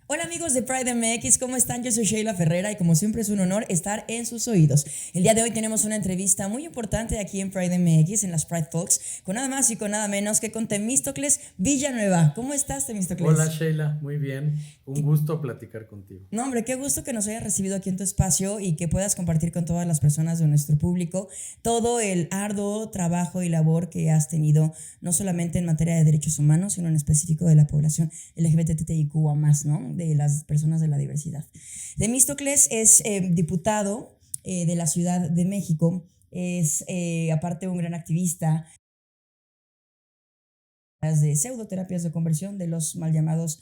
Hola amigos de Pride MX, ¿cómo están? Yo soy Sheila Ferrera y como siempre es un honor estar en sus oídos. El día de hoy tenemos una entrevista muy importante aquí en Pride MX, en las Pride Talks, con nada más y con nada menos que con Temístocles Villanueva. ¿Cómo estás, Hola Temístocles? Sheila, muy bien. Un gusto platicar contigo. No, hombre, qué gusto que nos hayas recibido aquí en tu espacio y que puedas compartir con todas las personas de nuestro público todo el arduo trabajo y labor que has tenido, no solamente en materia de derechos humanos, sino en específico de la población LGBTIQ a más, ¿no? De las personas de la diversidad. Temístocles es diputado de la Ciudad de México, es aparte un gran activista de pseudoterapias de conversión de los mal llamadas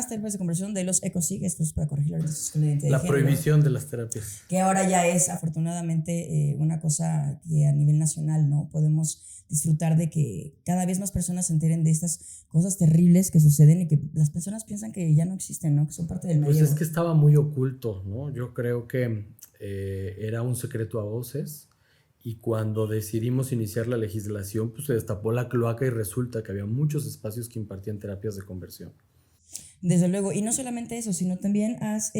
terapias de conversión de los ecosig, esto es para corregir la orientación de identidad de La género, prohibición de las terapias. que ahora ya es afortunadamente una cosa que a nivel nacional no podemos disfrutar de que cada vez más personas se enteren de estas cosas terribles que suceden y que las personas piensan que ya no existen, ¿no? Que son parte del Pues es medievo. que estaba muy oculto, ¿no? Yo creo que era un secreto a voces y cuando decidimos iniciar la legislación, pues se destapó la cloaca y resulta que había muchos espacios que impartían terapias de conversión. Desde luego, y no solamente eso, sino también has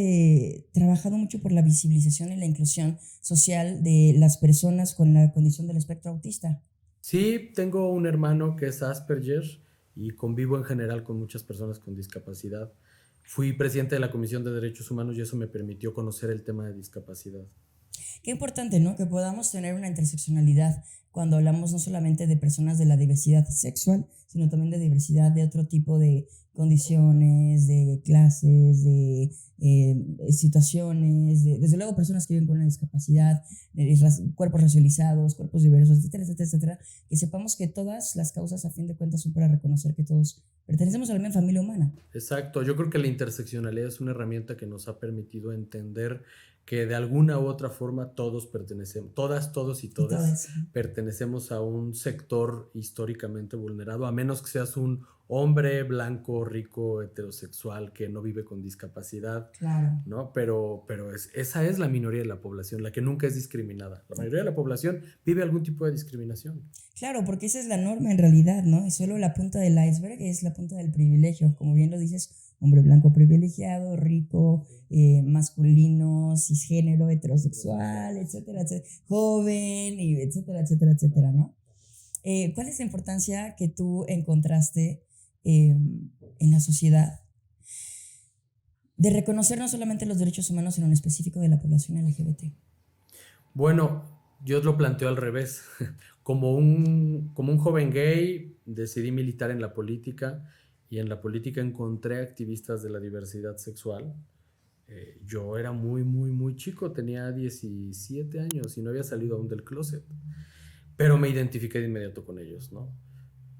trabajado mucho por la visibilización y la inclusión social de las personas con la condición del espectro autista. Sí, tengo un hermano que es Asperger y convivo en general con muchas personas con discapacidad. Fui presidente de la Comisión de Derechos Humanos y eso me permitió conocer el tema de discapacidad. Qué importante, ¿no? Que podamos tener una interseccionalidad cuando hablamos no solamente de personas de la diversidad sexual, sino también de diversidad de otro tipo de condiciones, de clases, de situaciones, desde luego personas que viven con una discapacidad, cuerpos racializados, cuerpos diversos, etcétera, etcétera, etcétera, que sepamos que todas las causas a fin de cuentas son para reconocer que todos pertenecemos a la misma familia humana. Exacto, yo creo que la interseccionalidad es una herramienta que nos ha permitido entender que de alguna u otra forma todos pertenecemos, todas, todos y Y todo todas eso. pertenecemos a un sector históricamente vulnerado, a menos que seas un hombre blanco, rico, heterosexual que no vive con discapacidad, Claro. ¿no? Pero esa es la minoría de la población, la que nunca es discriminada. La mayoría de la población vive algún tipo de discriminación. Claro, porque esa es la norma en realidad, ¿no? Y solo la punta del iceberg es la punta del privilegio. Como bien lo dices, hombre blanco privilegiado, rico, masculino, cisgénero, heterosexual, etcétera, etcétera, joven, y etcétera, etcétera, etcétera, ¿no? ¿Cuál es la importancia que tú encontraste en la sociedad de reconocer no solamente los derechos humanos, sino en específico de la población LGBT? Bueno, yo lo planteo al revés. Como un joven gay, decidí militar en la política y en la política encontré activistas de la diversidad sexual. Yo era muy, muy, muy chico, tenía 17 años y no había salido aún del closet, pero me identifiqué de inmediato con ellos, ¿no?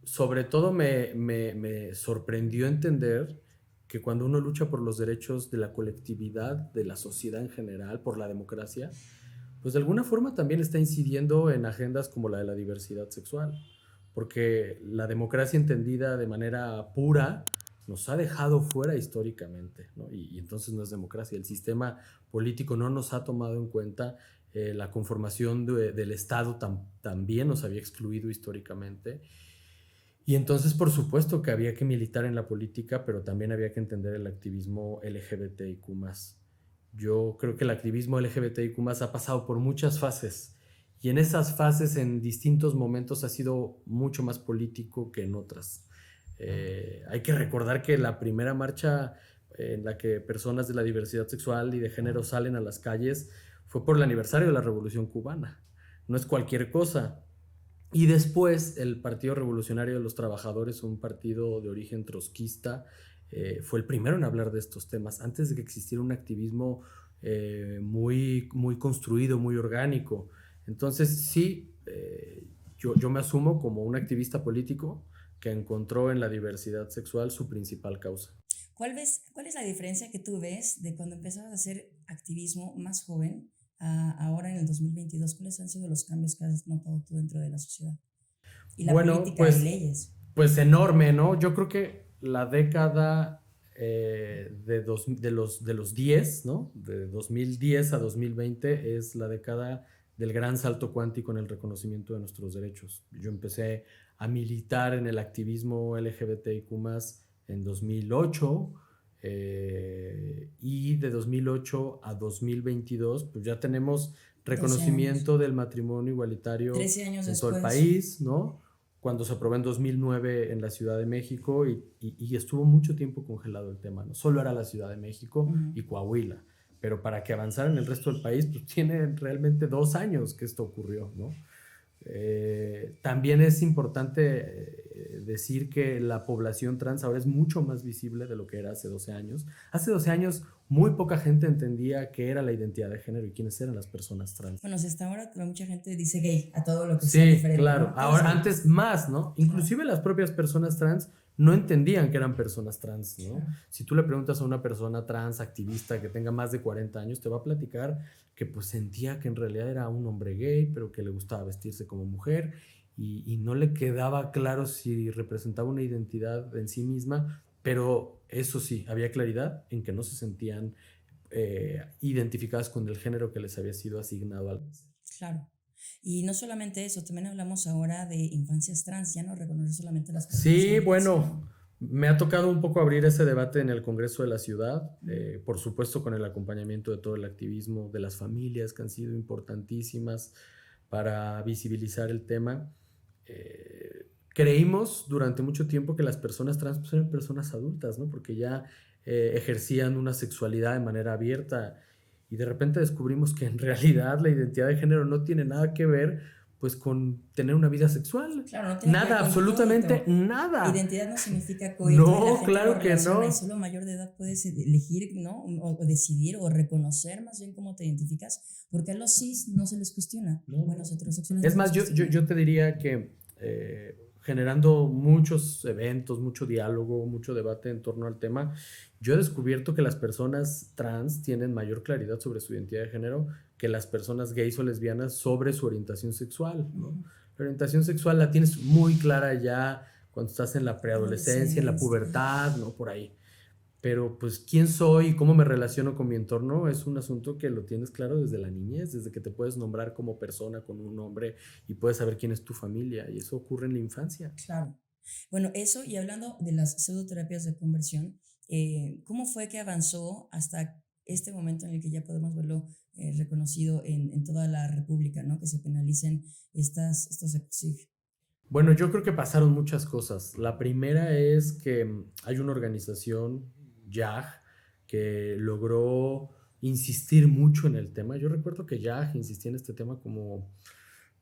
Sobre todo me sorprendió entender que cuando uno lucha por los derechos de la colectividad, de la sociedad en general, por la democracia, pues de alguna forma también está incidiendo en agendas como la de la diversidad sexual, porque la democracia entendida de manera pura nos ha dejado fuera históricamente, ¿no? Y entonces no es democracia. El sistema político no nos ha tomado en cuenta, la conformación del Estado también nos había excluido históricamente. Y entonces, por supuesto que había que militar en la política, pero también había que entender el activismo LGBTIQ+. Yo creo que el activismo LGBTIQ+ ha pasado por muchas fases y en esas fases en distintos momentos ha sido mucho más político que en otras. Hay que recordar que la primera marcha en la que personas de la diversidad sexual y de género salen a las calles fue por el aniversario de la Revolución Cubana. No es cualquier cosa. Y después el Partido Revolucionario de los Trabajadores, un partido de origen trotskista, fue el primero en hablar de estos temas, antes de que existiera un activismo muy, muy construido, muy orgánico. Entonces sí, yo me asumo como un activista político que encontró en la diversidad sexual su principal causa. ¿Cuál es la diferencia que tú ves de cuando empezabas a hacer activismo más joven a ahora en el 2022? ¿Cuáles han sido los cambios que has notado tú dentro de la sociedad? Y la Bueno, política y leyes. pues enorme, ¿no? Yo creo que la década de los 10, ¿no? De 2010 a 2020 es la década del gran salto cuántico en el reconocimiento de nuestros derechos. Yo empecé a militar en el activismo LGBTIQ+ en 2008. Y de 2008 a 2022, pues ya tenemos reconocimiento del matrimonio igualitario 13 años en todo el después. país, ¿no? Cuando se aprobó en 2009 en la Ciudad de México y estuvo mucho tiempo congelado el tema, ¿no? Solo era la Ciudad de México y Coahuila, pero para que avanzara en el resto del país, pues tiene realmente 2 años que esto ocurrió, ¿no? También es importante decir que la población trans ahora es mucho más visible de lo que era hace 12 años. Hace 12 años muy poca gente entendía qué era la identidad de género y quiénes eran las personas trans. Bueno, si hasta ahora mucha gente dice gay a todo lo que sea diferente. Claro. ¿No? Ahora, antes más, ¿no? Inclusive las propias personas trans no entendían que eran personas trans, ¿no? Claro. Si tú le preguntas a una persona trans activista que tenga más de 40 años, te va a platicar que pues sentía que en realidad era un hombre gay, pero que le gustaba vestirse como mujer y no le quedaba claro si representaba una identidad en sí misma, pero eso sí, había claridad en que no se sentían identificadas con el género que les había sido asignado al nacer. Claro. Y no solamente eso, también hablamos ahora de infancias trans, ya no reconocer solamente las personas. Sí, bueno, me ha tocado un poco abrir ese debate en el Congreso de la Ciudad, por supuesto con el acompañamiento de todo el activismo de las familias que han sido importantísimas para visibilizar el tema. Creímos durante mucho tiempo que las personas trans pues, eran personas adultas, ¿no? Porque ya ejercían una sexualidad de manera abierta y de repente descubrimos que en realidad la identidad de género no tiene nada que ver pues con tener una vida sexual. Claro, no tiene nada, absolutamente nada. Identidad no significa coito. No, claro que no. Y solo mayor de edad puedes elegir, ¿no? O decidir o reconocer más bien cómo te identificas, porque a los cis no se les cuestiona. No. Bueno, los heterosexuales. Es más, yo te diría que generando muchos eventos, mucho diálogo, mucho debate en torno al tema, yo he descubierto que las personas trans tienen mayor claridad sobre su identidad de género que las personas gays o lesbianas sobre su orientación sexual, ¿no? La orientación sexual la tienes muy clara ya cuando estás en la preadolescencia, en la pubertad, ¿no? Por ahí. Pero pues quién soy y cómo me relaciono con mi entorno es un asunto que lo tienes claro desde la niñez, desde que te puedes nombrar como persona con un nombre y puedes saber quién es tu familia, y eso ocurre en la infancia. Claro. Bueno, eso, y hablando de las pseudoterapias de conversión, ¿cómo fue que avanzó hasta este momento en el que ya podemos verlo reconocido en toda la República, ¿no? Que se penalicen estos sí. Bueno, yo creo que pasaron muchas cosas. La primera es que hay una organización, YAG, que logró insistir mucho en el tema. Yo recuerdo que YAG insistía en este tema como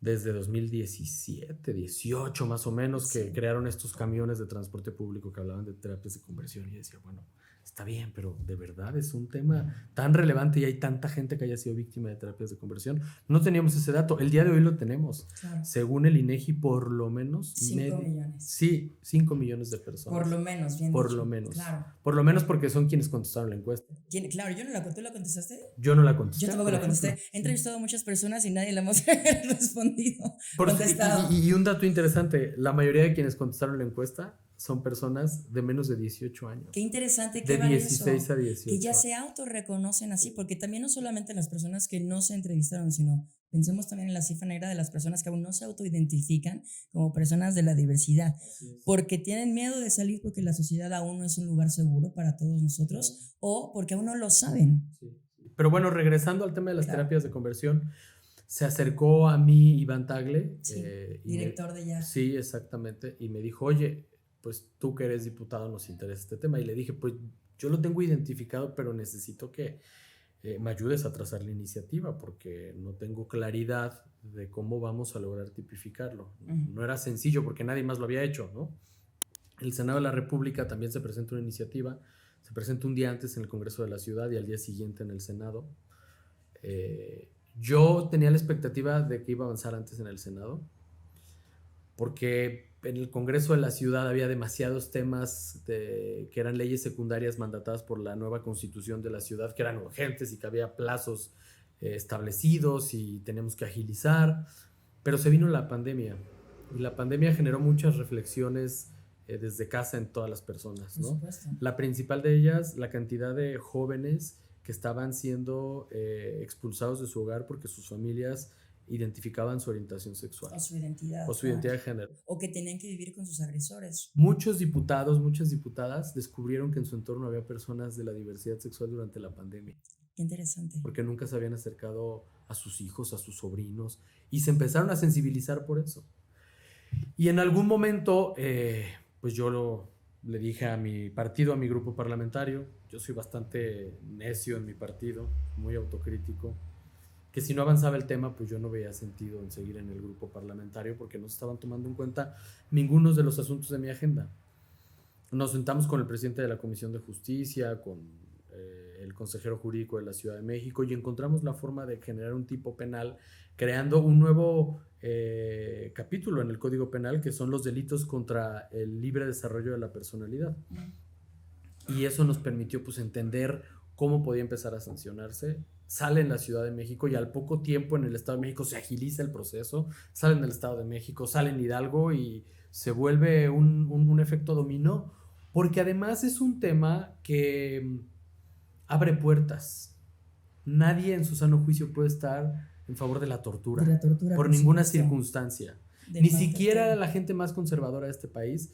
desde 2017, 18 más o menos, que crearon estos camiones de transporte público que hablaban de terapias de conversión, y decía, bueno, está bien, pero de verdad es un tema tan relevante y hay tanta gente que haya sido víctima de terapias de conversión. No teníamos ese dato, el día de hoy lo tenemos. Claro. Según el INEGI, por lo menos 5 millones. Sí, 5 millones de personas. Por lo menos, bien Por dicho. lo menos. Claro. Por lo menos porque son quienes contestaron la encuesta. Claro, yo no la conté. ¿Tú la contestaste? Yo no la contesté. Yo tampoco la contesté. He entrevistado a muchas personas y nadie la hemos respondido. Y un dato interesante, la mayoría de quienes contestaron la encuesta son personas de menos de 18 años. Qué interesante, qué valioso. De 16 a 18. Que ya se autorreconocen así, porque también no solamente las personas que no se entrevistaron, sino pensemos también en la cifra negra de las personas que aún no se autoidentifican como personas de la diversidad, porque tienen miedo de salir porque la sociedad aún no es un lugar seguro para todos nosotros, o porque aún no lo saben. Sí. Pero bueno, regresando al tema de las terapias de conversión, se acercó a mí Iván Tagle, director de YAG. Sí, exactamente, y me dijo, oye, pues tú que eres diputado nos interesa este tema, y le dije, pues yo lo tengo identificado, pero necesito que me ayudes a trazar la iniciativa porque no tengo claridad de cómo vamos a lograr tipificarlo. No era sencillo porque nadie más lo había hecho, ¿no? El Senado de la República también se presenta una iniciativa, se presenta un día antes en el Congreso de la Ciudad y al día siguiente en el Senado. Yo tenía la expectativa de que iba a avanzar antes en el Senado, porque en el Congreso de la Ciudad había demasiados temas que eran leyes secundarias mandatadas por la nueva Constitución de la ciudad, que eran urgentes y que había plazos establecidos y tenemos que agilizar, pero se vino la pandemia y la pandemia generó muchas reflexiones desde casa en todas las personas, ¿no? La principal de ellas, la cantidad de jóvenes que estaban siendo expulsados de su hogar porque sus familias identificaban su orientación sexual O su identidad. o su identidad de género. O que tenían que vivir con sus agresores. Muchos diputados, muchas diputadas descubrieron que en su entorno había personas de la diversidad sexual durante la pandemia. Qué interesante. Porque nunca se habían acercado a sus hijos, a sus sobrinos, y se empezaron a sensibilizar por eso. Y en algún momento, pues yo le dije a mi partido, a mi grupo parlamentario, yo soy bastante necio en mi partido, muy autocrítico, que si no avanzaba el tema, pues yo no veía sentido en seguir en el grupo parlamentario porque no se estaban tomando en cuenta ninguno de los asuntos de mi agenda. Nos sentamos con el presidente de la Comisión de Justicia, con el consejero jurídico de la Ciudad de México, y encontramos la forma de generar un tipo penal creando un nuevo capítulo en el Código Penal, que son los delitos contra el libre desarrollo de la personalidad. Y eso nos permitió pues entender cómo podía empezar a sancionarse. Sale en la Ciudad de México y al poco tiempo en el Estado de México se agiliza el proceso, sale en el Estado de México, sale en Hidalgo y se vuelve un efecto dominó, porque además es un tema que abre puertas. Nadie en su sano juicio puede estar en favor de la tortura, por ninguna circunstancia. Ni siquiera la gente más conservadora de este país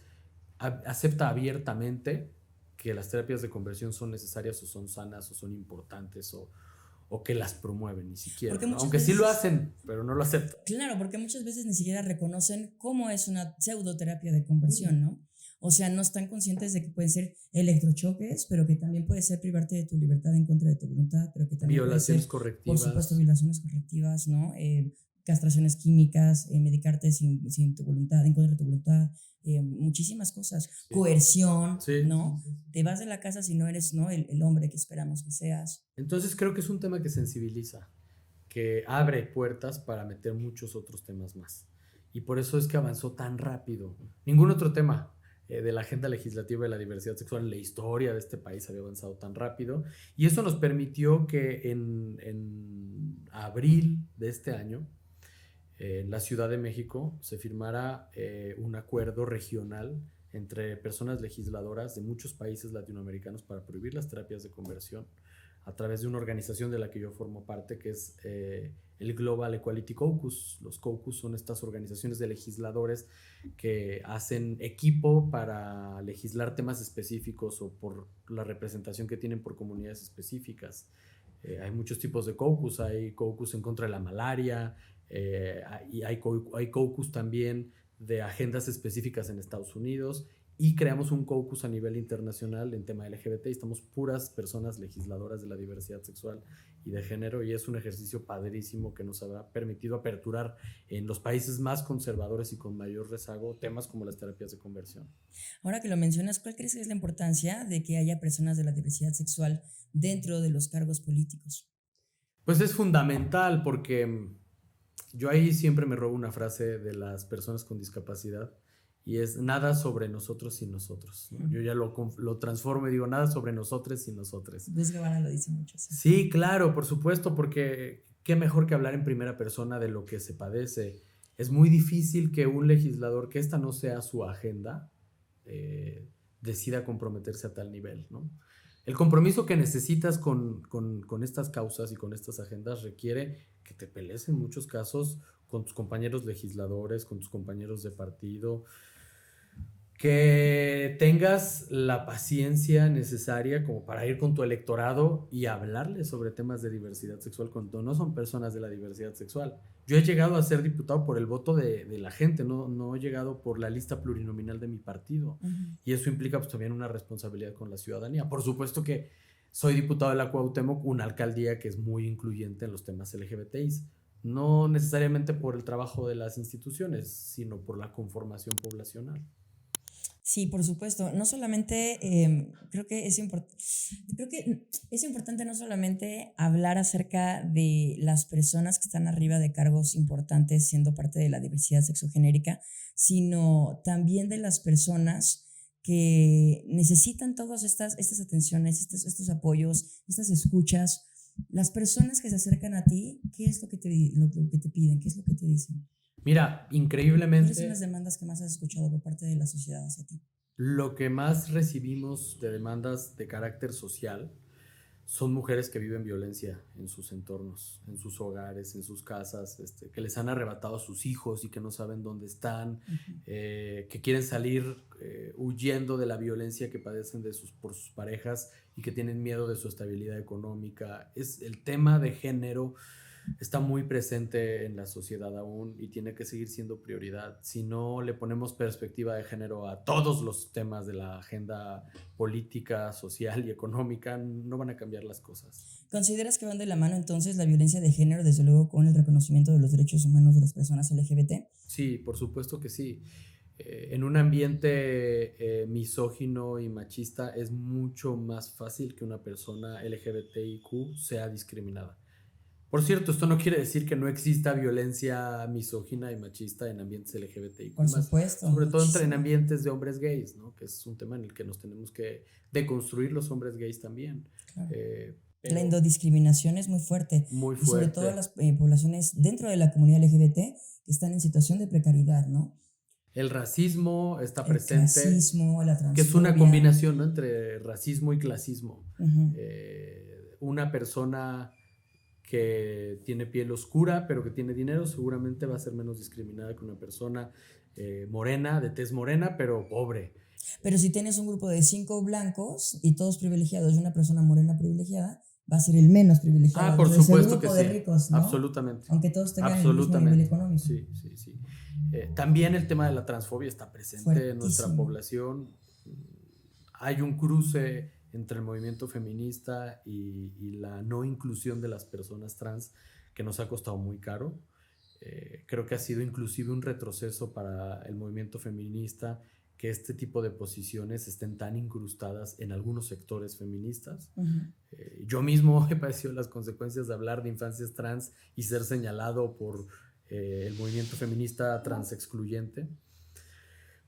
acepta abiertamente que las terapias de conversión son necesarias o son sanas o son importantes o que las promueven, ni siquiera, ¿no? Aunque veces, sí lo hacen, pero no lo aceptan. Claro, porque muchas veces ni siquiera reconocen cómo es una pseudoterapia de conversión, ¿no? O sea, no están conscientes de que pueden ser electrochoques, pero que también puede ser privarte de tu libertad en contra de tu voluntad, pero que también violaciones puede ser, correctivas. Por supuesto, violaciones correctivas, ¿no? Castraciones químicas, medicarte sin tu voluntad, en contra de tu voluntad, muchísimas cosas. Sí. Coerción, sí. ¿No? Te vas de la casa si no eres, ¿no? el hombre que esperamos que seas. Entonces creo que es un tema que sensibiliza, que abre puertas para meter muchos otros temas más. Y por eso es que avanzó tan rápido. Ningún otro tema de la agenda legislativa de la diversidad sexual en la historia de este país había avanzado tan rápido. Y eso nos permitió que en abril de este año, en la Ciudad de México, se firmara un acuerdo regional entre personas legisladoras de muchos países latinoamericanos para prohibir las terapias de conversión a través de una organización de la que yo formo parte, que es el Global Equality Caucus. Los caucus son estas organizaciones de legisladores que hacen equipo para legislar temas específicos o por la representación que tienen por comunidades específicas. Hay muchos tipos de caucus. Hay caucus en contra de la malaria, y hay caucus también de agendas específicas en Estados Unidos, y creamos un caucus a nivel internacional en tema LGBT, y estamos puras personas legisladoras de la diversidad sexual y de género, y es un ejercicio padrísimo que nos ha permitido aperturar en los países más conservadores y con mayor rezago temas como las terapias de conversión. Ahora que lo mencionas, ¿cuál crees que es la importancia de que haya personas de la diversidad sexual dentro de los cargos políticos? Pues es fundamental, porque yo ahí siempre me robo una frase de las personas con discapacidad, y es nada sobre nosotros sin nosotros, ¿no? Yo ya lo transformo y digo nada sobre nosotros sin nosotros. Luis Guevara lo dice mucho. Sí, claro, por supuesto, porque qué mejor que hablar en primera persona de lo que se padece. Es muy difícil que un legislador, que esta no sea su agenda, decida comprometerse a tal nivel, ¿no? El compromiso que necesitas con estas causas y con estas agendas requiere que te pelees en muchos casos con tus compañeros legisladores, con tus compañeros de partido, que tengas la paciencia necesaria como para ir con tu electorado y hablarles sobre temas de diversidad sexual cuando no son personas de la diversidad sexual. Yo he llegado a ser diputado por el voto de la gente, no he llegado por la lista plurinominal de mi partido. Uh-huh. Y eso implica pues también una responsabilidad con la ciudadanía. Por supuesto que soy diputado de la Cuauhtémoc, una alcaldía que es muy incluyente en los temas LGBTIs. No necesariamente por el trabajo de las instituciones, sino por la conformación poblacional. Sí, por supuesto. No solamente, creo que es importante no solamente hablar acerca de las personas que están arriba de cargos importantes siendo parte de la diversidad sexogenérica, sino también de las personas que necesitan todas estas atenciones, estos apoyos, estas escuchas. Las personas que se acercan a ti, ¿qué es lo que te piden? ¿Qué es lo que te dicen? Mira, increíblemente... ¿Cuáles son las demandas que más has escuchado por parte de la sociedad hacia ti? Lo que más recibimos de demandas de carácter social son mujeres que viven violencia en sus entornos, en sus hogares, en sus casas, que les han arrebatado a sus hijos y que no saben dónde están, Ujú. que quieren salir huyendo de la violencia que padecen por sus parejas y que tienen miedo de su estabilidad económica. El tema de género está muy presente en la sociedad aún y tiene que seguir siendo prioridad. Si no le ponemos perspectiva de género a todos los temas de la agenda política, social y económica, no van a cambiar las cosas. ¿Consideras que van de la mano entonces la violencia de género, desde luego, con el reconocimiento de los derechos humanos de las personas LGBT? Sí, por supuesto que sí. En un ambiente misógino y machista es mucho más fácil que una persona LGBTIQ sea discriminada. Por cierto, esto no quiere decir que no exista violencia misógina y machista en ambientes LGBTIQ+, Por supuesto, sobre todo en muchísimo. ambientes de hombres gays, ¿no? Que es un tema en el que nos tenemos que deconstruir los hombres gays también. Claro. La Pero endodiscriminación es muy fuerte muy y sobre todo fuerte. las poblaciones dentro de la comunidad LGBT que están en situación de precariedad, ¿no? El racismo está El presente, clasismo, la que es una transfobia. combinación, ¿no?, entre racismo y clasismo. Ujú. Una persona que tiene piel oscura pero que tiene dinero seguramente va a ser menos discriminada que una persona morena, de tez morena, pero pobre. Pero si tienes un grupo de 5 blancos y todos privilegiados y una persona morena privilegiada, va a ser el menos privilegiado Por dentro de ese supuesto que grupo de sí, ricos, ¿no? absolutamente, Aunque todos tengan el mismo nivel absolutamente, económico. sí, sí, sí. También el tema de la transfobia está presente en nuestra Fuertísimo. población. Hay un cruce entre el movimiento feminista y la no inclusión de las personas trans que nos ha costado muy caro. Creo que ha sido inclusive un retroceso para el movimiento feminista que este tipo de posiciones estén tan incrustadas en algunos sectores feministas. Ujú. Yo mismo he padecido las consecuencias de hablar de infancias trans y ser señalado por el movimiento feminista trans excluyente.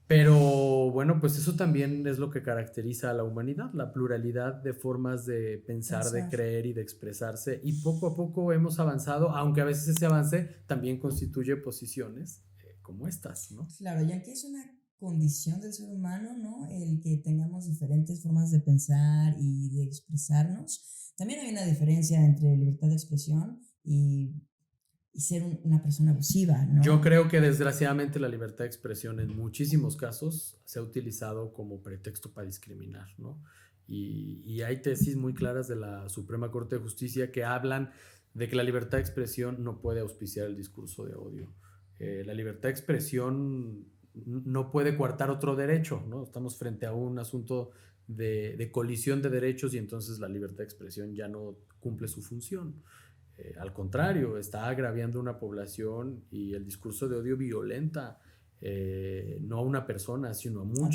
Pero bueno, pues eso también es lo que caracteriza a la humanidad, la pluralidad de formas de pensar, de Pensar. creer y de expresarse. Y poco a poco hemos avanzado, aunque a veces ese avance también constituye posiciones como estas, ¿no? Claro, ya que es una condición del ser humano, ¿no? El que tengamos diferentes formas de pensar y de expresarnos. También hay una diferencia entre libertad de expresión y ser una persona abusiva, Yo ¿no? creo que desgraciadamente la libertad de expresión en muchísimos casos se ha utilizado como pretexto para discriminar, ¿no? Y hay tesis muy claras de la Suprema Corte de Justicia que hablan de que la libertad de expresión no puede auspiciar el discurso de odio. La libertad de expresión no puede coartar otro derecho, ¿no? Estamos frente a un asunto de colisión de derechos y entonces la libertad de expresión ya no cumple su función. Al contrario, está agraviando una población y el discurso de odio violenta no a una persona, sino a A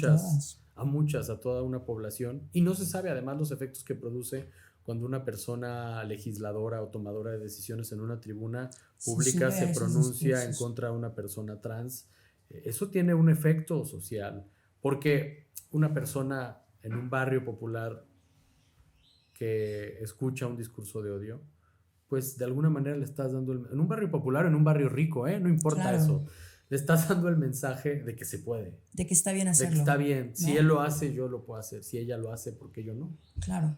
todas. a toda una población. Y no se sabe además los efectos que produce cuando una persona legisladora o tomadora de decisiones en una tribuna Se pública sube se a esos pronuncia en discursos. contra de una persona trans. Eso tiene un efecto social, porque una persona en un barrio popular que escucha un discurso de odio, pues de alguna manera le estás dando, en un barrio popular o en un barrio rico, no importa Claro, eso, le estás dando el mensaje de que se puede, de que está bien de que hacerlo, está bien, si él ¿no? lo hace, yo lo puedo hacer, si ella lo hace, ¿por qué yo no? Claro.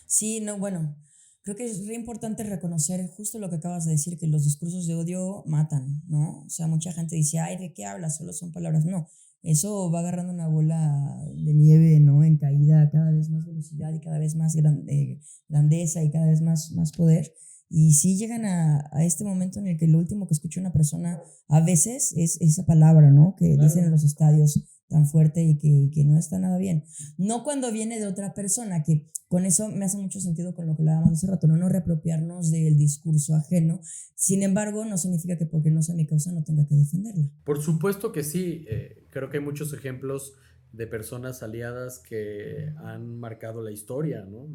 Sí, no, bueno, creo que es re importante reconocer justo lo que acabas de decir, que los discursos de odio matan, ¿no? O sea, mucha gente dice, ay, ¿de qué hablas? Solo son palabras. No, eso va agarrando una bola de nieve, ¿no? En caída, a cada vez más velocidad y cada vez más grandeza y cada vez más poder. Y sí llegan a este momento en el que lo último que escucha una persona a veces es esa palabra, ¿no? Que Claro. dicen en los estadios tan fuerte y que no está nada bien. No cuando viene de otra persona, que con eso me hace mucho sentido con lo que hablábamos hace rato, no reapropiarnos del discurso ajeno. Sin embargo, no significa que porque no sea mi causa no tenga que defenderla. Por supuesto que sí, creo que hay muchos ejemplos de personas aliadas que han marcado la historia, ¿no?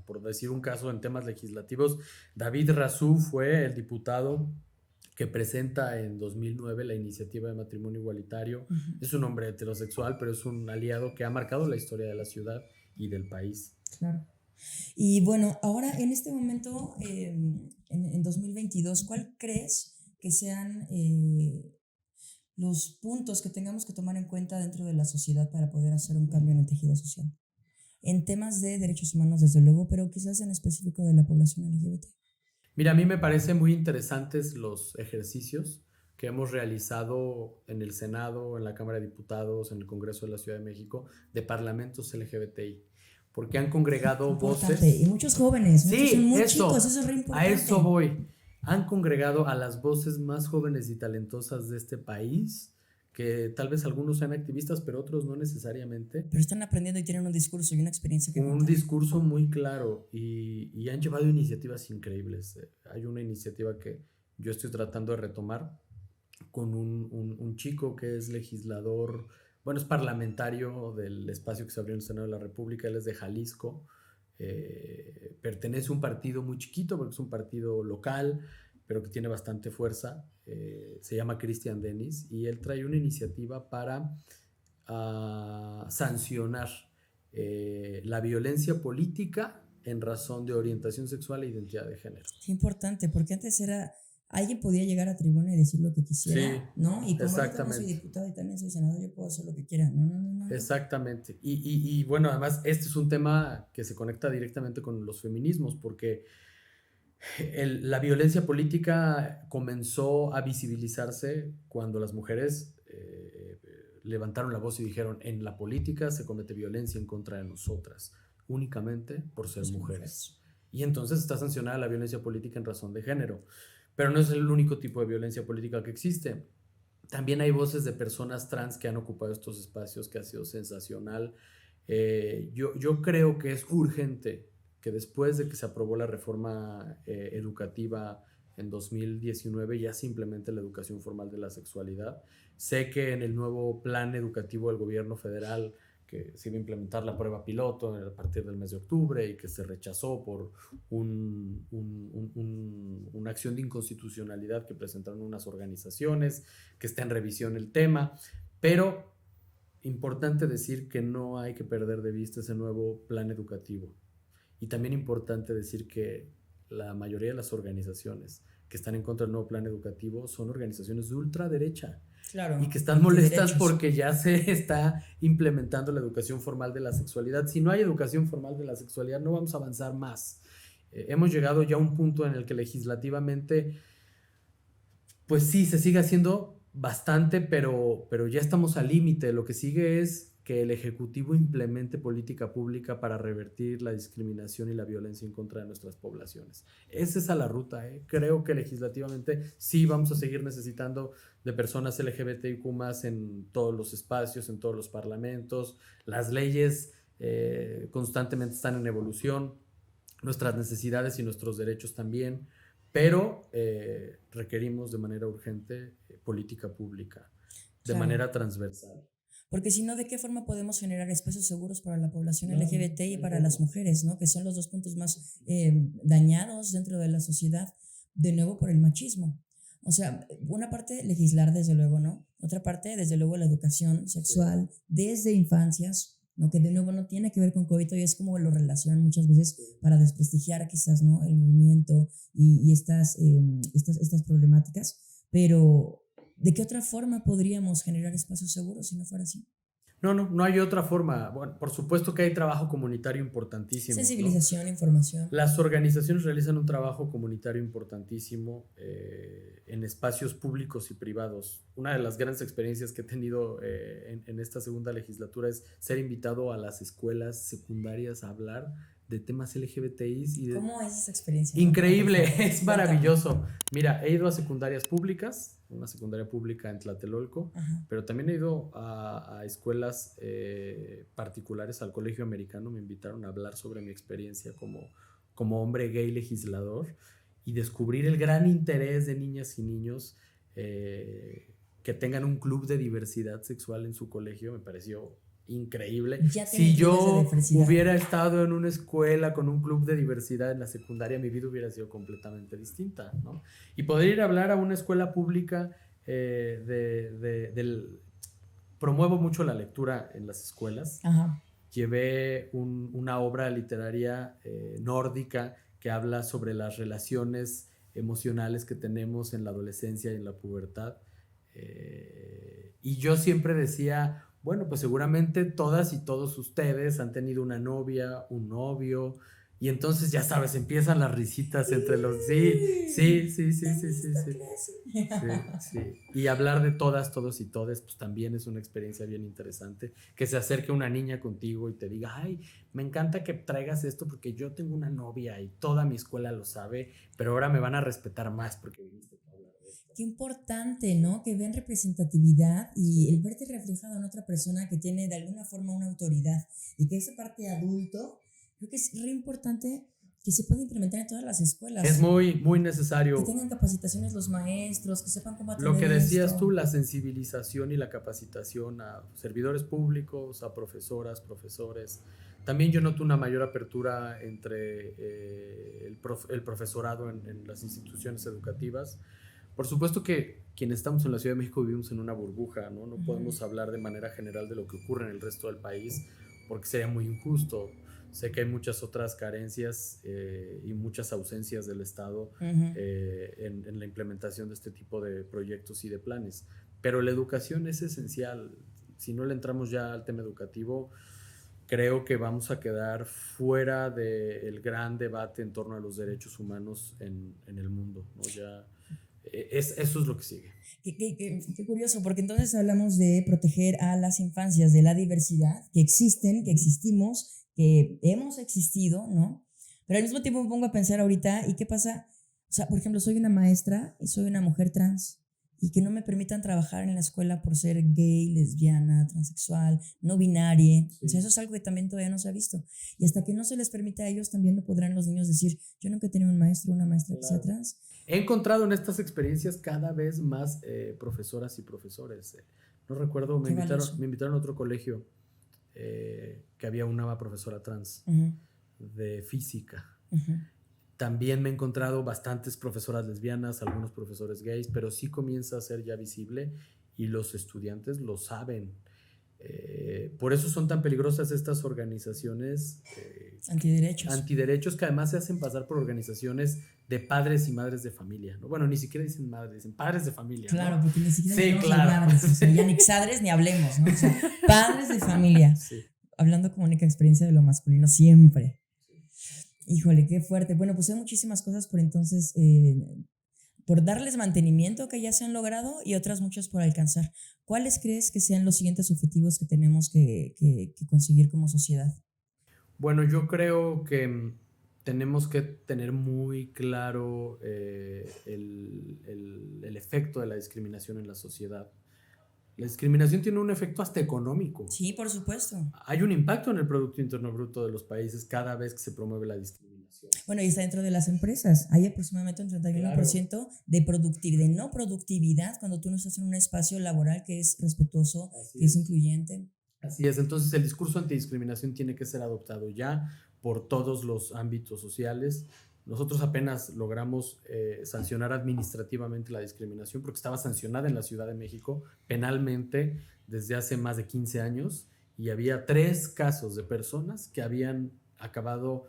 Por decir un caso en temas legislativos, David Razú fue el diputado que presenta en 2009 la iniciativa de matrimonio igualitario. Uh-huh. Es un hombre heterosexual, pero es un aliado que ha marcado la historia de la ciudad y del país. Claro. Y bueno, ahora en este momento, en 2022, ¿cuál crees que sean los puntos que tengamos que tomar en cuenta dentro de la sociedad para poder hacer un cambio en el tejido social? en temas de derechos humanos, desde luego, pero quizás en específico de la población LGBT. Mira, a mí me parecen muy interesantes los ejercicios que hemos realizado en el Senado, en la Cámara de Diputados, en el Congreso de la Ciudad de México, de parlamentos LGBTI, porque han congregado Importante. Y voces. muchos jóvenes, muchos son Sí, muy eso, chicos, eso es re a importante. eso voy. Han congregado a las voces más jóvenes y talentosas de este país, que tal vez algunos sean activistas, pero otros no necesariamente. Pero están aprendiendo y tienen un discurso y una experiencia que Un contar. discurso muy claro y han llevado iniciativas increíbles. Hay una iniciativa que yo estoy tratando de retomar con un chico que es legislador, bueno, es parlamentario del espacio que se abrió en el Senado de la República, él es de Jalisco, pertenece a un partido muy chiquito porque es un partido local, pero que tiene bastante fuerza, se llama Cristian Denis, y él trae una iniciativa para sancionar la violencia política en razón de orientación sexual e identidad de género. Qué importante, porque antes era, alguien podía llegar a tribuna y decir lo que quisiera, Sí, ¿no? Y como yo también exactamente. soy diputado y también soy senador, yo puedo hacer lo que quiera. No, no, no, no. Exactamente. Y bueno, además este es un tema que se conecta directamente con los feminismos, porque la violencia política comenzó a visibilizarse cuando las mujeres levantaron la voz y dijeron, en la política se comete violencia en contra de nosotras, únicamente por ser mujeres. Y entonces está sancionada la violencia política en razón de género. Pero no es el único tipo de violencia política que existe. También hay voces de personas trans que han ocupado estos espacios, que ha sido sensacional. Yo creo que es urgente que después de que se aprobó la reforma educativa en 2019 ya se implemente la educación formal de la sexualidad. Sé que en el nuevo plan educativo del gobierno federal que se iba a implementar la prueba piloto a partir del mes de octubre y que se rechazó por una acción de inconstitucionalidad que presentaron unas organizaciones, que está en revisión el tema, pero importante decir que no hay que perder de vista ese nuevo plan educativo. Y también importante decir que la mayoría de las organizaciones que están en contra del nuevo plan educativo son organizaciones de ultraderecha. Claro, y que están molestas porque ya se está implementando la educación formal de la sexualidad. Si no hay educación formal de la sexualidad, no vamos a avanzar más. Hemos llegado ya a un punto en el que legislativamente, pues sí, se sigue haciendo bastante, pero ya estamos al límite. Lo que sigue es que el Ejecutivo implemente política pública para revertir la discriminación y la violencia en contra de nuestras poblaciones. Esa es a la ruta. Creo que legislativamente sí vamos a seguir necesitando de personas LGBTIQ+ en todos los espacios, en todos los parlamentos. Las leyes constantemente están en evolución, nuestras necesidades y nuestros derechos también, pero requerimos de manera urgente política pública, de manera transversal. Porque si no, ¿de qué forma podemos generar espacios seguros para la población LGBT y para las mujeres, ¿no? Que son los dos puntos más dañados dentro de la sociedad, de nuevo por el machismo. O sea, una parte legislar, desde luego, ¿no? Otra parte, desde luego, la educación sexual desde infancias, ¿no? Que de nuevo no tiene que ver con COVID y es como lo relacionan muchas veces para desprestigiar quizás, ¿no? El movimiento y estas problemáticas, pero ¿de qué otra forma podríamos generar espacios seguros si no fuera así? No hay otra forma. Bueno, por supuesto que hay trabajo comunitario importantísimo. Sensibilización, ¿no? Información. Las organizaciones realizan un trabajo comunitario importantísimo en espacios públicos y privados. Una de las grandes experiencias que he tenido en esta segunda legislatura es ser invitado a las escuelas secundarias a hablar de temas LGBTI. ¿Cómo es esa experiencia? Increíble, es maravilloso. Mira, he ido a secundarias públicas, una secundaria pública en Tlatelolco, pero también he ido a escuelas particulares, al Colegio Americano. Me invitaron a hablar sobre mi experiencia como hombre gay legislador y descubrir el gran interés de niñas y niños que tengan un club de diversidad sexual en su colegio. Me pareció increíble. Si yo hubiera estado en una escuela con un club de diversidad en la secundaria, mi vida hubiera sido completamente distinta, ¿no? Y poder ir a hablar a una escuela pública promuevo mucho la lectura en las escuelas. Llevé una obra literaria nórdica que habla sobre las relaciones emocionales que tenemos en la adolescencia y en la pubertad. Y yo siempre decía, Bueno, pues seguramente todas y todos ustedes han tenido una novia, un novio, y entonces ya sabes, empiezan las risitas entre los... Sí, sí, sí, sí, sí, sí, sí. Sí, sí. Y hablar de todas, todos y todes, pues también es una experiencia bien interesante. Que se acerque una niña contigo y te diga, ay, me encanta que traigas esto porque yo tengo una novia y toda mi escuela lo sabe, pero ahora me van a respetar más porque viniste a hablar de esto. Qué importante, ¿no? Que vean representatividad y Sí. el verte reflejado en otra persona que tiene de alguna forma una autoridad y que esa parte adulto, creo que es re importante que se pueda implementar en todas las Es escuelas, muy, muy que necesario. tengan capacitaciones los maestros, que sepan cómo Lo atender que decías tú, esto. la sensibilización y la capacitación a servidores públicos, a profesoras, profesores. También yo noto una mayor apertura entre el profesorado en las instituciones educativas. Por supuesto que quienes estamos en la Ciudad de México vivimos en una burbuja, ¿no? No podemos hablar de manera general de lo que ocurre en el resto del país porque sería muy injusto. Sé que hay muchas otras carencias y muchas ausencias del Estado Ujú. en la implementación de este tipo de proyectos y de planes. Pero la educación es esencial. Si no le entramos ya al tema educativo, creo que vamos a quedar fuera del gran debate en torno a los derechos humanos en el mundo, ¿no? Ya, eso es lo que sigue. Qué curioso, porque entonces hablamos de proteger a las infancias de la diversidad, que existen, que existimos, que hemos existido, ¿no? Pero al mismo tiempo me pongo a pensar ahorita, ¿y qué pasa? O sea, por ejemplo, soy una maestra y soy una mujer trans y que no me permitan trabajar en la escuela por ser gay, lesbiana, transexual, no binaria. O sea, eso es algo que también todavía no se ha visto. Y hasta que no se les permita a ellos, también no podrán los niños decir, yo nunca he tenido un maestro o una maestra que sea Claro. trans. He encontrado en estas experiencias cada vez más profesoras y profesores. No recuerdo, Qué valioso. me invitaron a otro colegio que había una profesora trans Ujú, de física. ujú. También me he encontrado bastantes profesoras lesbianas, algunos profesores gays, pero sí comienza a ser ya visible y los estudiantes lo saben. Por eso son tan peligrosas estas organizaciones Antiderechos. antiderechos que además se hacen pasar por organizaciones de padres y madres de familia, ¿no? Bueno, ni siquiera dicen madres, dicen padres de familia, Claro, ¿no? porque ni siquiera Sí, llegamos a claro. madres, o sea, ya ni exadres ni hablemos, ¿no? O sea, padres de familia, Sí. hablando como única experiencia de lo masculino siempre. Híjole, qué fuerte. Bueno, pues hay muchísimas cosas por entonces, por darles mantenimiento que ya se han logrado y otras muchas por alcanzar. ¿Cuáles crees que sean los siguientes objetivos que tenemos que conseguir como sociedad? Bueno, yo creo que tenemos que tener muy claro el efecto de la discriminación en la sociedad. La discriminación tiene un efecto hasta económico. Sí, por supuesto. Hay un impacto en el Producto Interno Bruto de los países cada vez que se promueve la discriminación. Bueno, y está dentro de las empresas. Hay aproximadamente un 31% de no productividad cuando tú no estás en un espacio laboral que es respetuoso, que es incluyente. Así es, entonces el discurso antidiscriminación tiene que ser adoptado ya por todos los ámbitos sociales. Nosotros apenas logramos sancionar administrativamente la discriminación porque estaba sancionada en la Ciudad de México penalmente desde hace más de 15 años y había 3 casos de personas que habían acabado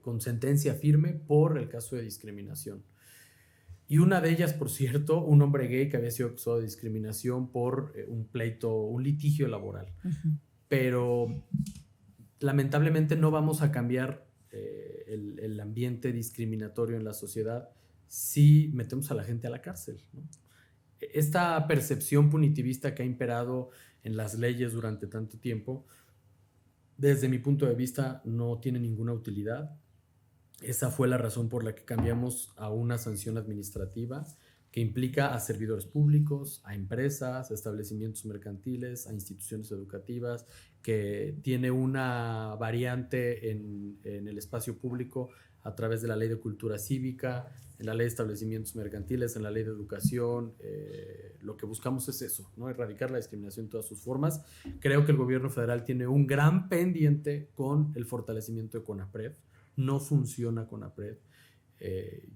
con sentencia firme por el caso de discriminación. Y una de ellas, por cierto, un hombre gay que había sido acusado de discriminación por un pleito, un litigio laboral. Ujú. Pero lamentablemente no vamos a cambiar el ambiente discriminatorio en la sociedad si metemos a la gente a la cárcel, ¿no? Esta percepción punitivista que ha imperado en las leyes durante tanto tiempo, desde mi punto de vista, no tiene ninguna utilidad. Esa fue la razón por la que cambiamos a una sanción administrativa que implica a servidores públicos, a empresas, a establecimientos mercantiles, a instituciones educativas, que tiene una variante en el espacio público a través de la Ley de Cultura Cívica, en la Ley de Establecimientos Mercantiles, en la Ley de Educación. Lo que buscamos es eso, ¿no? Erradicar la discriminación en todas sus formas. Creo que el gobierno federal tiene un gran pendiente con el fortalecimiento de CONAPRED. No funciona CONAPRED.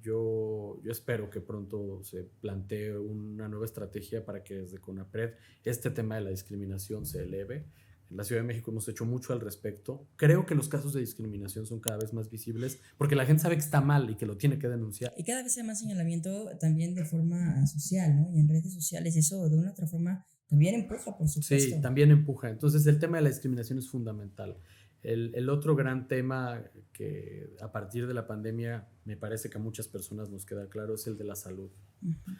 Yo espero que pronto se plantee una nueva estrategia para que desde CONAPRED este tema de la discriminación se eleve. En la Ciudad de México hemos hecho mucho al respecto. Creo que los casos de discriminación son cada vez más visibles porque la gente sabe que está mal y que lo tiene que denunciar. Y cada vez hay más señalamiento también de forma social, ¿no? Y en redes sociales, eso de una u otra forma También empuja, por supuesto. Sí, también empuja. Entonces el tema de la discriminación es fundamental. El otro gran tema que a partir de la pandemia me parece que a muchas personas nos queda claro es el de la salud. Ujú.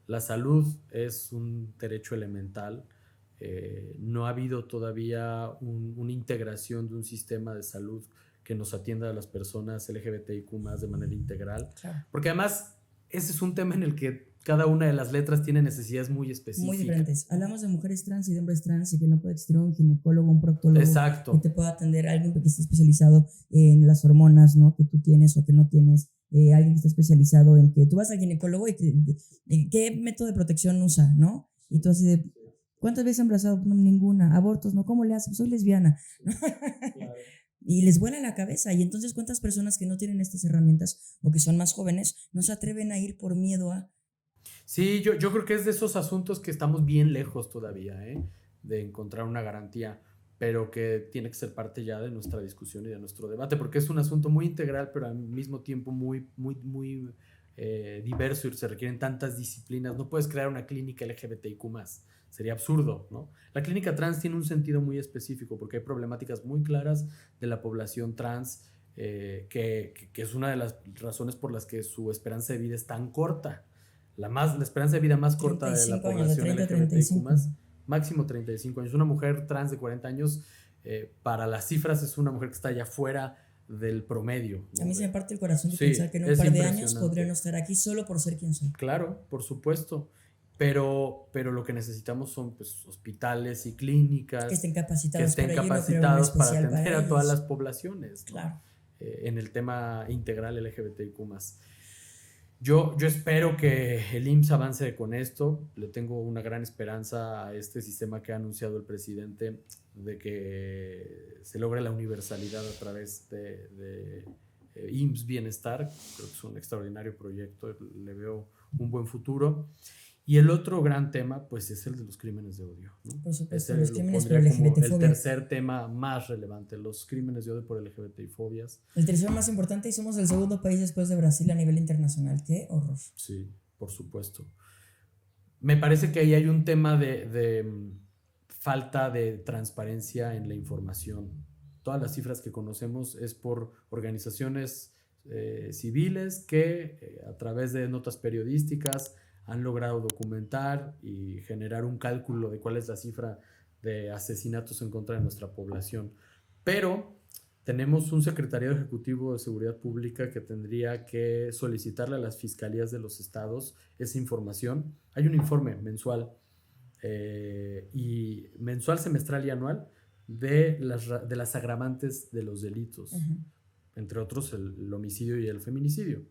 La salud es un derecho elemental. No ha habido todavía una integración de un sistema de salud que nos atienda a las personas LGBTIQ más de manera integral. Claro. Porque además ese es un tema en el que cada una de las letras tiene necesidades muy específicas. Muy diferentes. Hablamos de mujeres trans y de hombres trans y que no puede existir un ginecólogo, un proctólogo Exacto. que te pueda atender, alguien que esté especializado en las hormonas, ¿no? Que tú tienes o que no tienes, alguien que está especializado en que tú vas al ginecólogo y qué método de protección usa, ¿no? Y tú así de, ¿cuántas veces han embarazado? No, ninguna. Abortos, ¿no? ¿Cómo le haces? Soy lesbiana. Claro. Y les vuela la cabeza. Y entonces, ¿cuántas personas que no tienen estas herramientas o que son más jóvenes no se atreven a ir por miedo a... Sí, yo creo que es de esos asuntos que estamos bien lejos todavía, de encontrar una garantía, pero que tiene que ser parte ya de nuestra discusión y de nuestro debate, porque es un asunto muy integral, pero al mismo tiempo muy, muy, muy diverso y se requieren tantas disciplinas. No puedes crear una clínica LGBTIQ+, sería absurdo, ¿no? La clínica trans tiene un sentido muy específico porque hay problemáticas muy claras de la población trans, que es una de las razones por las que su esperanza de vida es tan corta. La esperanza de vida más corta de la 35 años, de población 30 a LGBTIQ+, 35. máximo 35 años. Una mujer trans de 40 años, para las cifras, es una mujer que está ya fuera del promedio, ¿no? A mí se me parte el corazón de Sí, pensar que en un es par de años impresionante. podré no estar aquí solo por ser quien soy. Claro, por supuesto. Pero lo que necesitamos son, pues, hospitales y clínicas Que estén capacitados, que estén para ello, y no creo uno capacitados para especial atender para a todas ellos. las poblaciones, ¿no? Claro. En el tema integral LGBTIQ+. Yo espero que el IMSS avance con esto. Le tengo una gran esperanza a este sistema que ha anunciado el presidente de que se logre la universalidad a través de IMSS Bienestar. Creo que es un extraordinario proyecto, le veo un buen futuro. Y el otro gran tema, pues, es el de los crímenes de odio, ¿no? Por supuesto, Ese los lo crímenes por pondría como el LGBTfobia. tercer tema más relevante, los crímenes de odio por LGBTI-fobias. El tercero más importante, y somos el segundo país después de Brasil a nivel internacional. ¡Qué horror! Sí, por supuesto. Me parece que ahí hay un tema de falta de transparencia en la información. Todas las cifras que conocemos es por organizaciones civiles que a través de notas periodísticas han logrado documentar y generar un cálculo de cuál es la cifra de asesinatos en contra de nuestra población. Pero tenemos un secretariado ejecutivo de seguridad pública que tendría que solicitarle a las fiscalías de los estados esa información. Hay un informe mensual, y mensual, semestral y anual de las agravantes de los delitos, entre otros el homicidio y el feminicidio.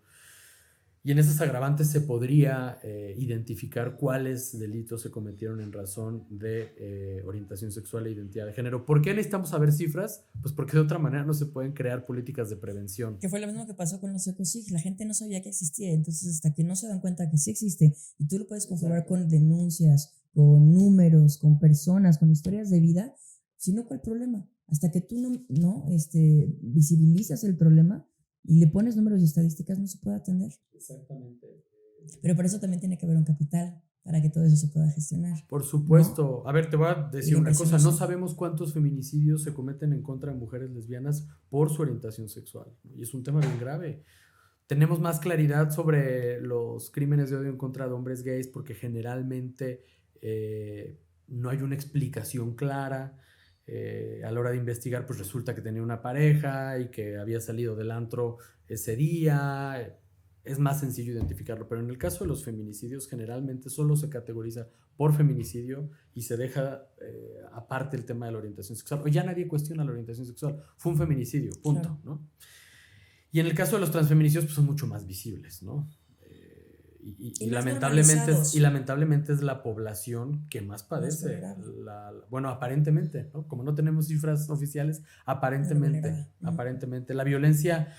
Y en esas agravantes se podría identificar cuáles delitos se cometieron en razón de orientación sexual e identidad de género. ¿Por qué necesitamos saber cifras? Pues porque de otra manera no se pueden crear políticas de prevención. Que fue lo mismo que pasó con los ecosig. La gente no sabía que existía, entonces hasta que no se dan cuenta que sí existe, y tú lo puedes comprobar con denuncias, con números, con personas, con historias de vida, si no, ¿cuál problema? Hasta que tú no visibilizas el problema y le pones números y estadísticas, no se puede atender. Exactamente. Pero por eso también tiene que haber un capital para que todo eso se pueda gestionar. Por supuesto. ¿No? A ver, te voy a decir una cosa. No sí. sabemos cuántos feminicidios se cometen en contra de mujeres lesbianas por su orientación sexual. Y es un tema bien grave. Tenemos más claridad sobre los crímenes de odio en contra de hombres gays porque generalmente no hay una explicación clara. A la hora de investigar, pues resulta que tenía una pareja y que había salido del antro ese día. Es más sencillo identificarlo, pero en el caso de los feminicidios generalmente solo se categoriza por feminicidio y se deja aparte el tema de la orientación sexual, o ya nadie cuestiona la orientación sexual, fue un feminicidio, punto, claro. ¿No? Y en el caso de los transfeminicidios, pues son mucho más visibles, ¿no? Y lamentablemente es la población que más padece. Bueno, aparentemente, ¿no? Como no tenemos cifras oficiales, aparentemente. La violencia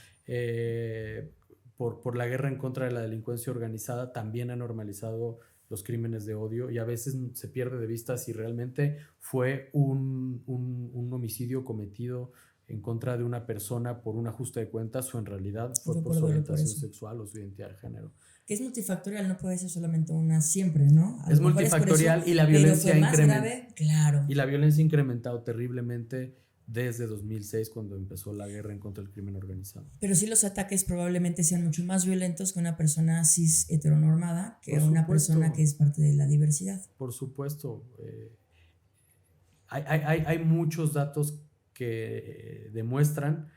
por la guerra en contra de la delincuencia organizada también ha normalizado los crímenes de odio y a veces se pierde de vista si realmente fue un homicidio cometido en contra de una persona por un ajuste de cuentas o en realidad fue Fue por por su dolor, por orientación eso. sexual o su identidad de género. Que es multifactorial, no puede ser solamente una siempre, ¿no? A Es lo mejor es por eso, multifactorial y la pero violencia fue más grave, claro. y la violencia ha incrementado terriblemente desde 2006 cuando empezó la guerra en contra del crimen organizado. Pero sí los ataques probablemente sean mucho más violentos que una persona cis heteronormada que Por una supuesto. persona que es parte de la diversidad. Por supuesto. Hay muchos datos que demuestran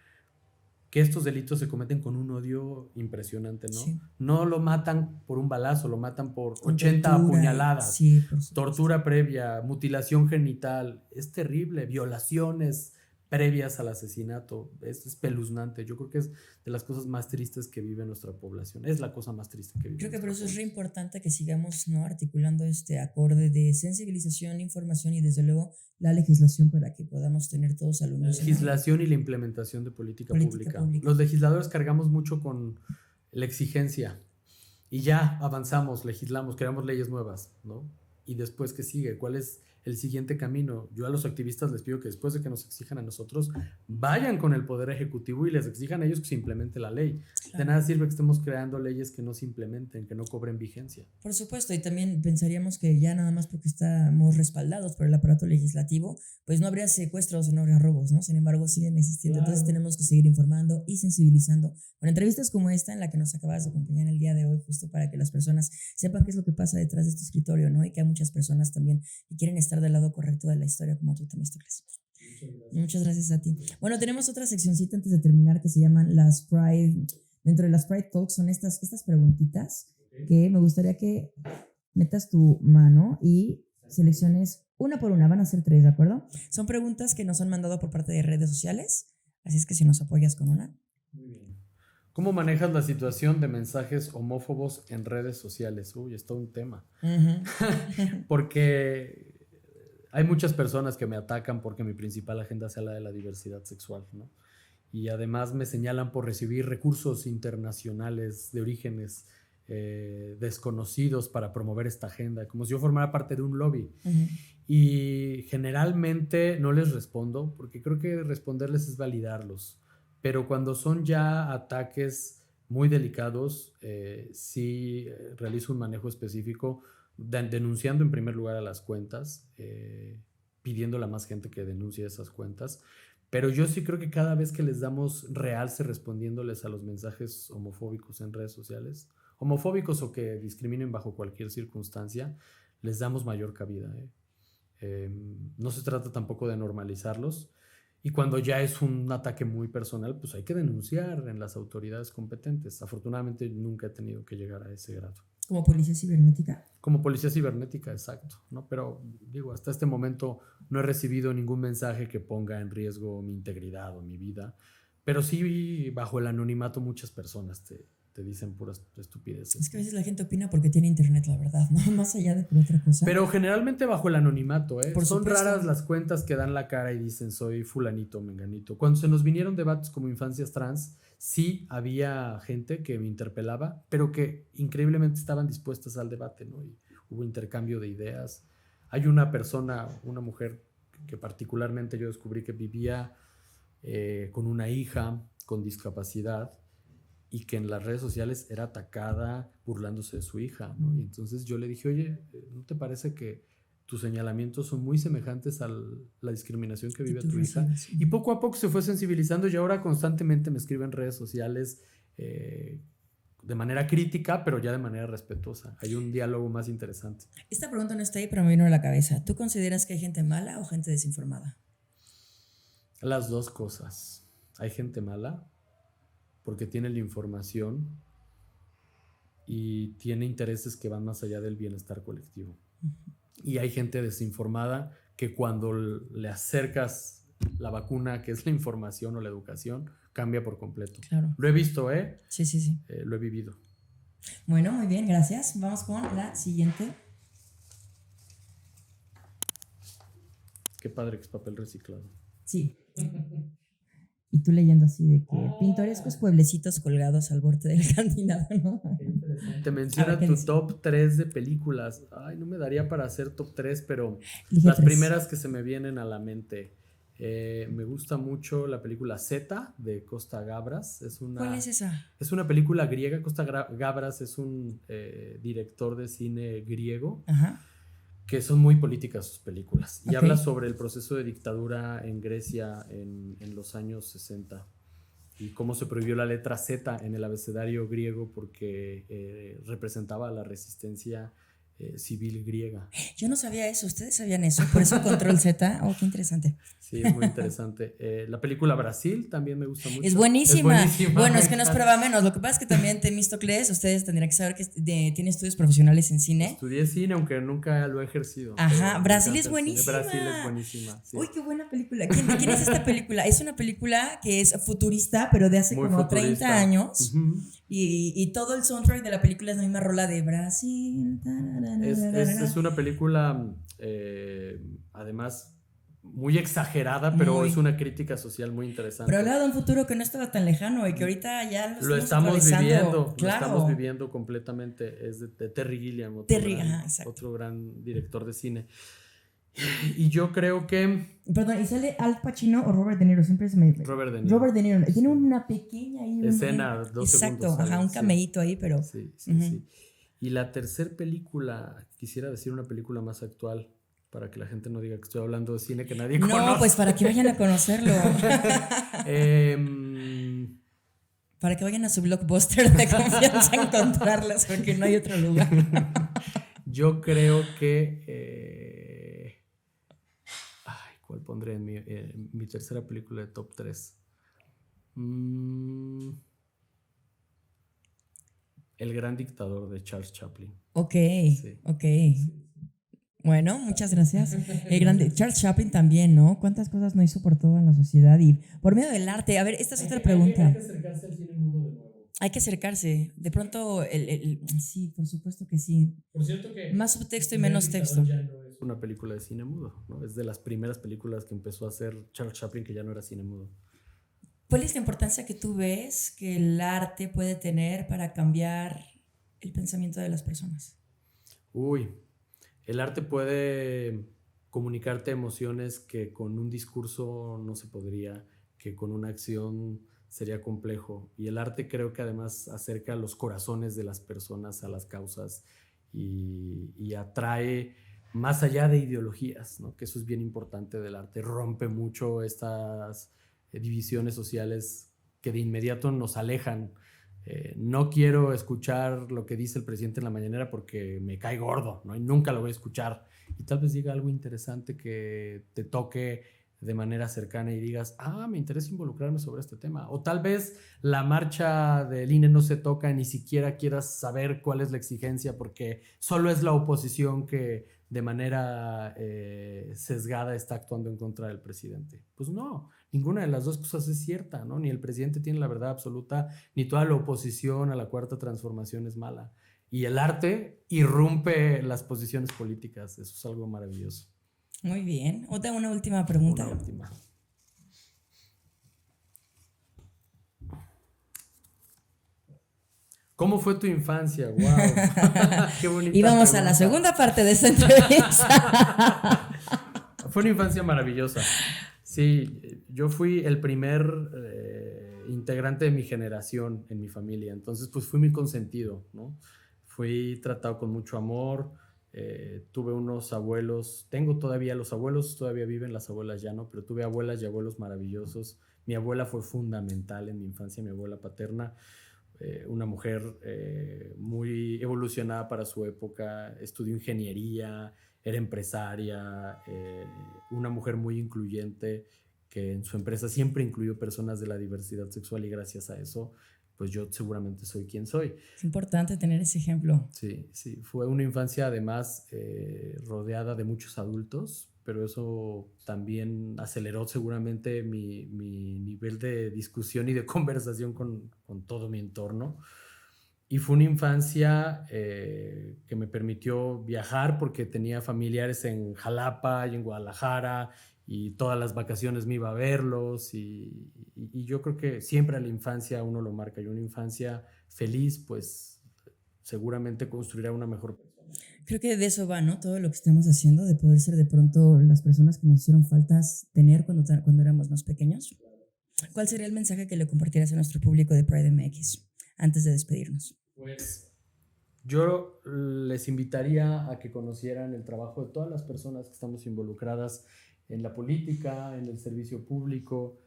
que estos delitos se cometen con un odio impresionante, ¿no? Sí. No lo matan por un balazo, lo matan por Con 80 tortura, apuñaladas, sí, por supuesto. tortura previa, mutilación genital. Es terrible, violaciones previas al asesinato. Es espeluznante. Yo creo que es de las cosas más tristes que vive nuestra población. Es la cosa más triste que vive. Creo que por eso es re población. importante que sigamos, ¿no?, articulando este acorde de sensibilización, información y desde luego la legislación para que podamos tener todos al La unísono. legislación y la implementación de política pública. Los legisladores cargamos mucho con la exigencia y ya avanzamos, legislamos, creamos leyes nuevas, ¿no? Y después, ¿qué sigue? ¿Cuál es el siguiente camino? Yo a los activistas les pido que después de que nos exijan a nosotros, vayan con el Poder Ejecutivo y les exijan a ellos que se implemente la ley. Claro. De nada sirve que estemos creando leyes que no se implementen, que no cobren vigencia. Por supuesto, y también pensaríamos que ya nada más porque estamos respaldados por el aparato legislativo, pues no habría secuestros o no habría robos, ¿no? Sin embargo, siguen existiendo. Claro. Entonces tenemos que seguir informando y sensibilizando con entrevistas como esta en la que nos acabas de acompañar el día de hoy, justo para que las personas sepan qué es lo que pasa detrás de este escritorio, ¿no? Y que hay muchas personas también que quieren estar del lado correcto de la historia, como tú, Temístocles. Muchas gracias a ti. Bueno, tenemos otra seccioncita antes de terminar que se llaman las Pride. Dentro de las Pride Talks son estas preguntitas que me gustaría que metas tu mano y selecciones una por una. Van a ser 3, ¿de acuerdo? Son preguntas que nos han mandado por parte de redes sociales, así es que si nos apoyas con una. Muy bien. ¿Cómo manejas la situación de mensajes homófobos en redes sociales? Uy, es todo un tema. Porque hay muchas personas que me atacan porque mi principal agenda sea la de la diversidad sexual, ¿no? Y además me señalan por recibir recursos internacionales de orígenes desconocidos para promover esta agenda, como si yo formara parte de un lobby. Y generalmente no les respondo, porque creo que responderles es validarlos. Pero cuando son ya ataques muy delicados, sí realizo un manejo específico, denunciando en primer lugar a las cuentas, pidiéndole a más gente que denuncie esas cuentas. Pero yo sí creo que cada vez que les damos realce respondiéndoles a los mensajes homofóbicos en redes sociales, homofóbicos o que discriminen bajo cualquier circunstancia, les damos mayor cabida. No se trata tampoco de normalizarlos. Y cuando ya es un ataque muy personal, pues hay que denunciar en las autoridades competentes. Afortunadamente nunca he tenido que llegar a ese grado. ¿Como policía cibernética? Como policía cibernética, exacto, ¿no? Pero digo, hasta este momento no he recibido ningún mensaje que ponga en riesgo mi integridad o mi vida. Pero sí, bajo el anonimato, muchas personas te dicen puras estupideces. Es que a veces la gente opina porque tiene internet, la verdad, ¿no? Más allá de por otra cosa. Pero generalmente bajo el anonimato, ¿eh? Por Son supuesto. raras las cuentas que dan la cara y dicen soy fulanito, menganito. Cuando se nos vinieron debates como infancias trans, sí había gente que me interpelaba, pero que increíblemente estaban dispuestas al debate, ¿no? Y hubo intercambio de ideas. Hay una persona, una mujer que particularmente yo descubrí que vivía con una hija con discapacidad y que en las redes sociales era atacada burlándose de su hija, ¿no? Y entonces yo le dije, oye, ¿no te parece que tus señalamientos son muy semejantes a la discriminación que vive tu hija? Y poco a poco se fue sensibilizando y ahora constantemente me escribe en redes sociales de manera crítica, pero ya de manera respetuosa. Hay un diálogo más interesante. Esta pregunta no está ahí, pero me vino a la cabeza. ¿Tú consideras que hay gente mala o gente desinformada? Las dos cosas. Hay gente mala porque tiene la información y tiene intereses que van más allá del bienestar colectivo. Y hay gente desinformada que cuando le acercas la vacuna, que es la información o la educación, cambia por completo. Claro. Lo he visto, ¿eh? Sí. Lo he vivido. Bueno, muy bien, gracias. Vamos con la siguiente. Qué padre que es papel reciclado. Sí. Y tú leyendo así de que pintorescos pueblecitos colgados al borde del Cantinado, ¿no? Te menciona tu top 3 de películas. Ay, no me daría para hacer top 3, pero Elige las 3. primeras que se me vienen a la mente. Me gusta mucho la película Zeta de Costa Gabras. ¿Cuál es esa? Es una película griega. Costa Gabras es un director de cine griego Ajá. que son muy políticas sus películas. Y Ok. habla sobre el proceso de dictadura en Grecia en los años 60 y cómo se prohibió la letra Z en el abecedario griego porque representaba la resistencia civil griega. Yo no sabía eso, ustedes sabían eso, por eso Control Z. Oh, qué interesante. Sí, es muy interesante. La película Brasil también me gusta mucho. Es buenísima. Bueno, me es que no es encanta. prueba menos. Lo que pasa es que también Temístocles, ustedes tendrían que saber que tiene estudios profesionales en cine. Estudié cine, aunque nunca lo he ejercido. Ajá, Me Brasil encanta es el cine. buenísima. Brasil es buenísima. Sí. Uy, qué buena película. ¿De quién es esta película? Es una película que es futurista, pero de hace Muy como futurista. 30 años. Ujú. Y todo el soundtrack de la película es la misma rola de Brasil. Es una película, además, muy exagerada, pero Muy. es una crítica social muy interesante. Pero hablaba de un futuro que no estaba tan lejano y que ahorita ya Lo estamos atravesando. viviendo, Claro. lo estamos viviendo completamente. Es de Terry Gilliam, Ajá, exacto. otro gran director de cine. Y yo creo que Perdón, ¿y sale Al Pacino o Robert De Niro? Siempre se me... Robert De Niro. Robert De Niro. Tiene Sí. una pequeña ahí. Escena, 2 Exacto, segundos. ajá, un Sí. cameíto ahí, pero... Sí, sí, Ujú. sí. Y la tercer película, quisiera decir una película más actual, para que la gente no diga que estoy hablando de cine que nadie conoce. No, pues para que vayan a conocerlo. Para que vayan a su blockbuster de confianza a encontrarlas, porque no hay otro lugar. Yo creo que... ¿cuál pondré en mi tercera película de top 3? El gran dictador de Charles Chaplin. Ok, Sí. ok. Bueno, muchas gracias. El grande Charles Chaplin también, ¿no? ¿Cuántas cosas no hizo por toda la sociedad y por medio del arte? A ver, esta es otra pregunta. Hay que acercarse al cine mudo de nuevo. Hay que acercarse. De pronto, sí, por supuesto que sí. Por cierto que... Más subtexto y menos texto. Ya no es una película de cine mudo, ¿no? Es de las primeras películas que empezó a hacer Charles Chaplin que ya no era cine mudo. ¿Cuál es la importancia que tú ves que el arte puede tener para cambiar el pensamiento de las personas? Uy, el arte puede comunicarte emociones que con un discurso no se podría, que con una acción sería complejo. Y el arte creo que además acerca los corazones de las personas a las causas y atrae más allá de ideologías, ¿no? Que eso es bien importante del arte. Rompe mucho estas divisiones sociales que de inmediato nos alejan. No quiero escuchar lo que dice el presidente en la mañanera porque me cae gordo, ¿no? Y nunca lo voy a escuchar. Y tal vez diga algo interesante que te toque de manera cercana y digas, me interesa involucrarme sobre este tema. O tal vez la marcha del INE no se toca, ni siquiera quieras saber cuál es la exigencia porque solo es la oposición que de manera sesgada está actuando en contra del presidente. Pues no, ninguna de las dos cosas es cierta, ¿no? Ni el presidente tiene la verdad absoluta, ni toda la oposición a la cuarta transformación es mala. Y el arte irrumpe las posiciones políticas, eso es algo maravilloso. Muy bien. Una última pregunta. Una última. ¿Cómo fue tu infancia? ¡Wow! ¡Qué bonita Y vamos pregunta. a la segunda parte de esta entrevista. Fue una infancia maravillosa. Sí, yo fui el primer integrante de mi generación en mi familia, entonces pues fui muy consentido, ¿no? Fui tratado con mucho amor, tuve unos abuelos, tengo todavía, los abuelos todavía viven, las abuelas ya no, pero tuve abuelas y abuelos maravillosos. Mi abuela fue fundamental en mi infancia, mi abuela paterna, una mujer muy evolucionada para su época, estudió ingeniería, era empresaria, una mujer muy incluyente que en su empresa siempre incluyó personas de la diversidad sexual y gracias a eso pues yo seguramente soy quien soy. Es importante tener ese ejemplo. Sí, sí, fue una infancia además rodeada de muchos adultos, pero eso también aceleró seguramente mi nivel de discusión y de conversación con todo mi entorno. Y fue una infancia que me permitió viajar porque tenía familiares en Jalapa y en Guadalajara y todas las vacaciones me iba a verlos y yo creo que siempre a la infancia uno lo marca y una infancia feliz pues seguramente construirá una mejor persona. Creo que de eso va, ¿no? Todo lo que estamos haciendo, de poder ser de pronto las personas que nos hicieron faltas tener cuando éramos más pequeños. ¿Cuál sería el mensaje que le compartieras a nuestro público de Pride MX antes de despedirnos? Pues yo les invitaría a que conocieran el trabajo de todas las personas que estamos involucradas en la política, en el servicio público.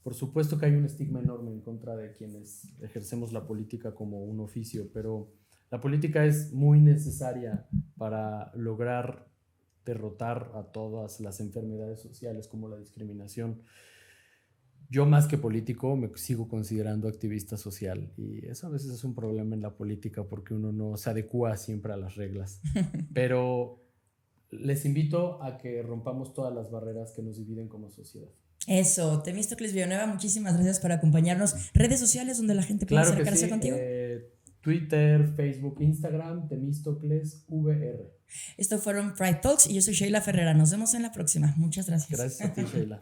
Por supuesto que hay un estigma enorme en contra de quienes ejercemos la política como un oficio, pero la política es muy necesaria para lograr derrotar a todas las enfermedades sociales como la discriminación. Yo más que político me sigo considerando activista social y eso a veces es un problema en la política porque uno no se adecúa siempre a las reglas. Pero les invito a que rompamos todas las barreras que nos dividen como sociedad. Eso, Temístocles Villanueva, muchísimas gracias por acompañarnos. Redes sociales donde la gente puede acercarse contigo. Twitter, Facebook, Instagram, Temístocles VR. Esto fueron Pride Talks y yo soy Sheila Ferrera. Nos vemos en la próxima. Muchas gracias. Gracias a ti, Sheila.